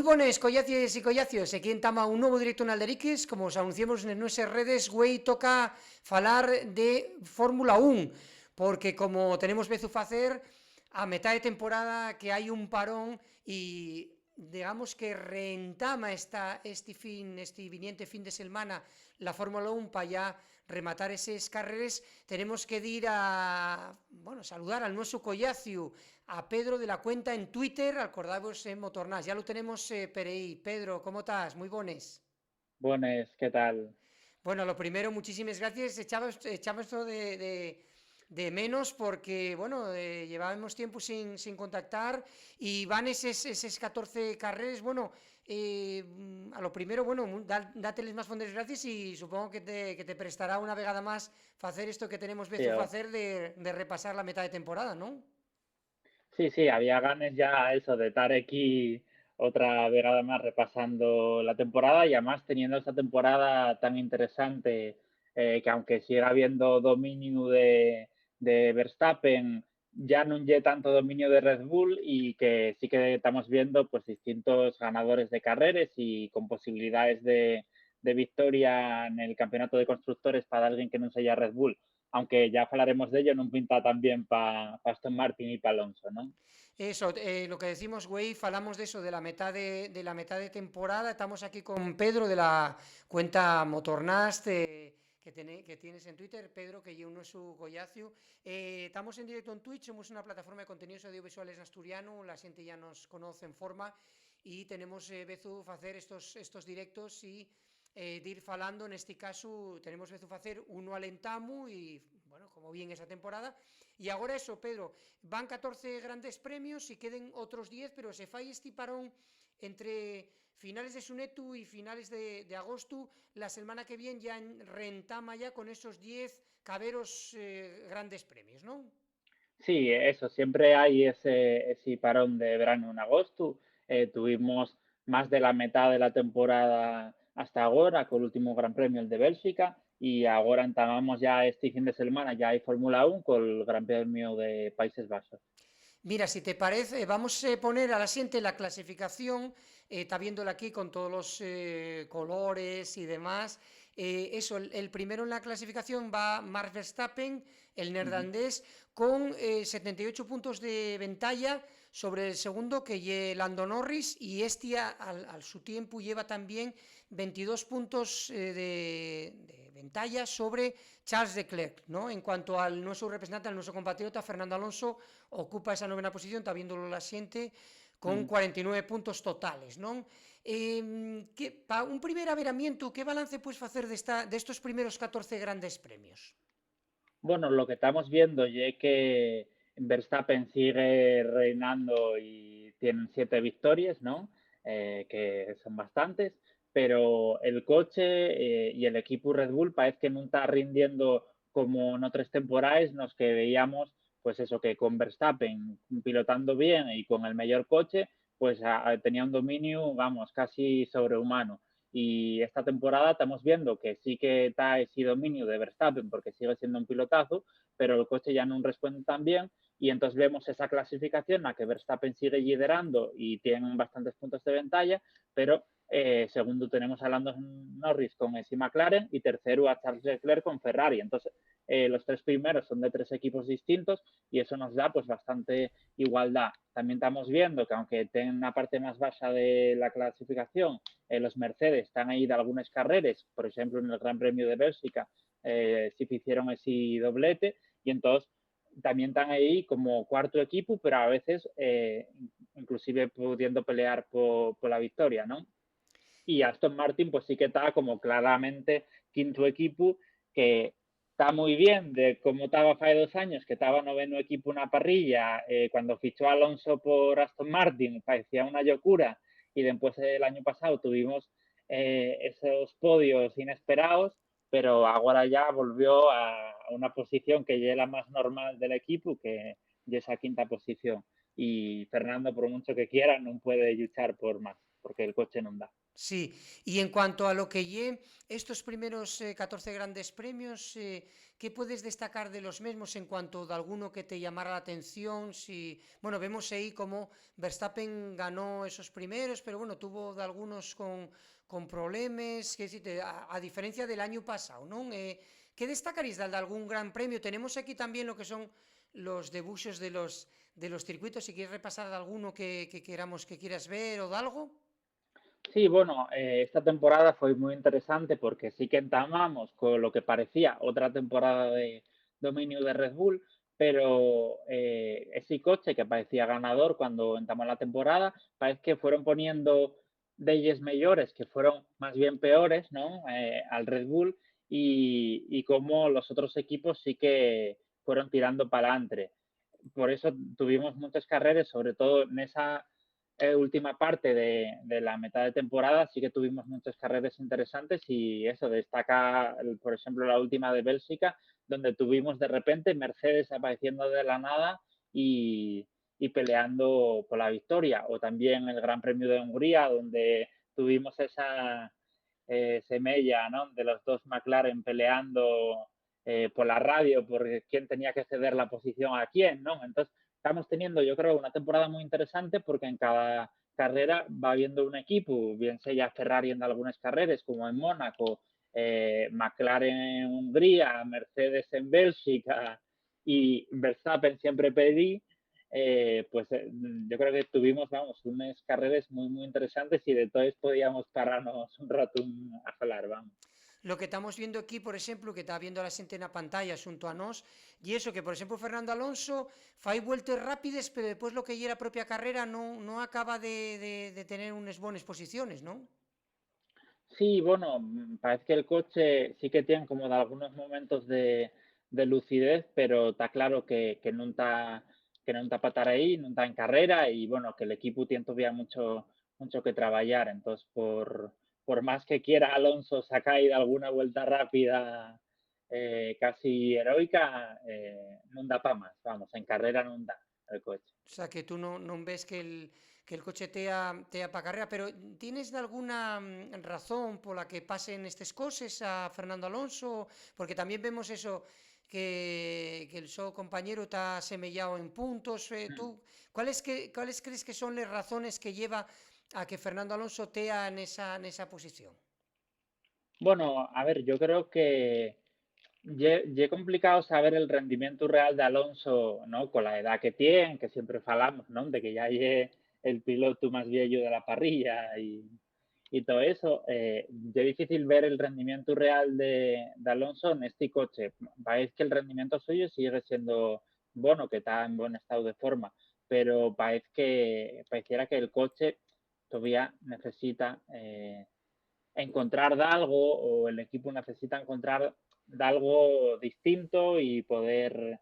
Moi bones, collacies e collacios, aquí entama un novo directo en Alderiques, como os anunciamos nas nosas redes, güey, toca falar de Fórmula 1, porque como tenemos vezu facer, a metade de temporada que hai un parón e digamos que reentama este viniente fin de semana la Fórmula 1 para ya rematar eses carreres, tenemos que ir a, bueno, saludar al nuestro collacio, a Pedro de la cuenta en Twitter, acordavos en Motornás, ya lo tenemos per aí. Pedro, ¿cómo estás? Muy bones. Buenas, ¿qué tal? Bueno, lo primero, muchísimas gracias. Echamos esto de menos porque, bueno, llevábamos tiempo sin contactar y van eses 14 carreras. Bueno, a lo primero, bueno, dáteles más fondos gracias y supongo que te prestará una vegada más hacer esto que tenemos Sí, vezu hacer de repasar la mitad de temporada, ¿no? sí, había ganes ya eso de estar aquí otra vegada más repasando la temporada y además teniendo esta temporada tan interesante que aunque siga habiendo dominio de Verstappen, ya no hay tanto dominio de Red Bull y que sí que estamos viendo pues distintos ganadores de carreras y con posibilidades de victoria en el campeonato de constructores para alguien que no sea Red Bull, aunque ya hablaremos de ello, no pinta también para Aston Martin y para Alonso, ¿no? Eso, lo que decimos, güey, falamos de eso, de la mitad de temporada. Estamos aquí con Pedro de la cuenta Motornast que tienes en Twitter, Pedro, que yo no es su collacio. Estamos en directo en Twitch, somos una plataforma de contenidos audiovisuales en asturiano, la gente ya nos conoce en forma y tenemos vezu hacer estos directos y de ir falando, en este caso tenemos vezu hacer uno alentamu y, bueno, como bien esa temporada. Y ahora eso, Pedro, van 14 grandes premios y queden otros 10, pero se fai este parón entre finales de Sunetu y finales de agosto. La semana que viene ya rentama ya con esos 10 caberos grandes premios, ¿no? Sí, eso, siempre hay ese parón de verano en agosto. Tuvimos más de la mitad de la temporada hasta ahora, con el último Gran Premio, el de Bélgica, y ahora entamamos ya este fin de semana, ya hay Fórmula 1 con el Gran Premio de Países Bajos. Mira, si te parece, vamos a poner a la siguiente la clasificación, está viéndola aquí con todos los colores y demás. Eso, el primero en la clasificación va Max Verstappen, el Uh -huh. neerlandés, con 78 puntos de ventaja sobre el segundo, que es Lando Norris, y este al su tiempo lleva también 22 puntos de ventaja sobre Charles Leclerc, ¿no? En cuanto al nuestro representante, al nuestro compatriota Fernando Alonso, ocupa esa novena posición, está viéndolo la siente, Uh con -huh. 49 puntos totales, ¿no? Para un primer averamiento, ¿qué balance puedes hacer de estos primeros 14 grandes premios? Bueno, lo que estamos viendo es que Verstappen sigue reinando y tienen 7 victorias, ¿no? Que son bastantes, pero el coche y el equipo Red Bull parece que no está rindiendo como en otras temporadas, nos que veíamos, pues eso, que con Verstappen pilotando bien y con el mejor coche, pues tenía un dominio, vamos, casi sobrehumano. Y esta temporada estamos viendo que sí que está ese dominio de Verstappen porque sigue siendo un pilotazo, pero el coche ya no responde tan bien y entonces vemos esa clasificación a que Verstappen sigue liderando y tiene bastantes puntos de ventaja, pero segundo tenemos a Lando Norris con ese McLaren y tercero a Charles Leclerc con Ferrari. Entonces, los 3 primeros son de 3 equipos distintos y eso nos da pues bastante igualdad. También estamos viendo que aunque tenga una parte más baja de la clasificación, los Mercedes están ahí de algunas carreras, por ejemplo en el Gran Premio de Bélgica, sí hicieron ese doblete y entonces también están ahí como cuarto equipo, pero a veces inclusive pudiendo pelear por la victoria, ¿no? Y Aston Martin pues sí que está como claramente quinto equipo, que está muy bien de cómo estaba hace 2 años, que estaba noveno equipo una parrilla, cuando fichó Alonso por Aston Martin parecía una locura y después el año pasado tuvimos esos podios inesperados, pero ahora ya volvió a una posición que ya es la más normal del equipo, que es esa quinta posición. Y Fernando, por mucho que quiera, no puede luchar por más, porque el coche no da. Sí, y en cuanto a lo que estos primeros 14 grandes premios, ¿qué puedes destacar de los mismos en cuanto de alguno que te llamara la atención? Si, bueno, vemos ahí como Verstappen ganó esos primeros, pero bueno, tuvo de algunos con problemas, que decirte, a diferencia del año pasado, ¿no? ¿Qué destacaréis de algún gran premio? Tenemos aquí también lo que son los debuxos de los circuitos, si quieres repasar de alguno que queramos que quieras ver o de algo. Sí, bueno, esta temporada fue muy interesante porque sí que entamamos con lo que parecía otra temporada de dominio de Red Bull, pero ese coche que parecía ganador cuando entamó la temporada, parece que fueron poniendo leyes mayores que fueron más bien peores, ¿no? Al Red Bull y cómo los otros equipos sí que fueron tirando para adelante. Por eso tuvimos muchas carreras, sobre todo en esa última parte de la mitad de temporada sí que tuvimos muchas carreras interesantes y eso destaca, por ejemplo, la última de Bélgica, donde tuvimos de repente Mercedes apareciendo de la nada y peleando por la victoria. O también el Gran Premio de Hungría, donde tuvimos esa semella, ¿no? De los dos McLaren peleando por la radio por quién tenía que ceder la posición a quién, ¿no? Entonces, estamos teniendo, yo creo, una temporada muy interesante porque en cada carrera va habiendo un equipo, bien sea Ferrari en algunas carreras, como en Mónaco, McLaren en Hungría, Mercedes en Bélgica y Verstappen siempre pedí, yo creo que tuvimos, vamos, unas carreras muy, muy interesantes y de todas podíamos pararnos un rato a hablar, vamos. Lo que estamos viendo aquí, por ejemplo, que está viendo a la gente en la pantalla junto a nos, y eso que, por ejemplo, Fernando Alonso fai vueltas rápidas, pero después lo que lle la propia carrera no acaba de tener unas buenas posiciones, ¿no? Sí, bueno, parece que el coche sí que tiene como de algunos momentos de lucidez, pero está claro que no está para estar ahí, no está en carrera y bueno, que el equipo tiene todavía mucho que trabajar. Entonces, por más que quiera Alonso sacar ahí de alguna vuelta rápida casi heroica, no da para más. Vamos, en carrera no da el coche. O sea, que tú no ves que el coche tea para carrera, pero ¿tienes de alguna razón por la que pasen estas cosas a Fernando Alonso? Porque también vemos eso, que el su compañero está semellado en puntos. ¿Tú cuáles crees que son las razones que lleva a que Fernando Alonso tea en esa posición? Bueno, a ver, yo creo que ye complicado saber el rendimiento real de Alonso, ¿no? Con la edad que tiene, que siempre falamos, ¿no? De que ya es el piloto más viejo de la parrilla y todo eso. Es difícil ver el rendimiento real de Alonso en este coche. Parece que el rendimiento suyo sigue siendo bueno, que está en buen estado de forma, pero pareciera que el coche todavía necesita encontrar de algo o el equipo necesita encontrar de algo distinto y poder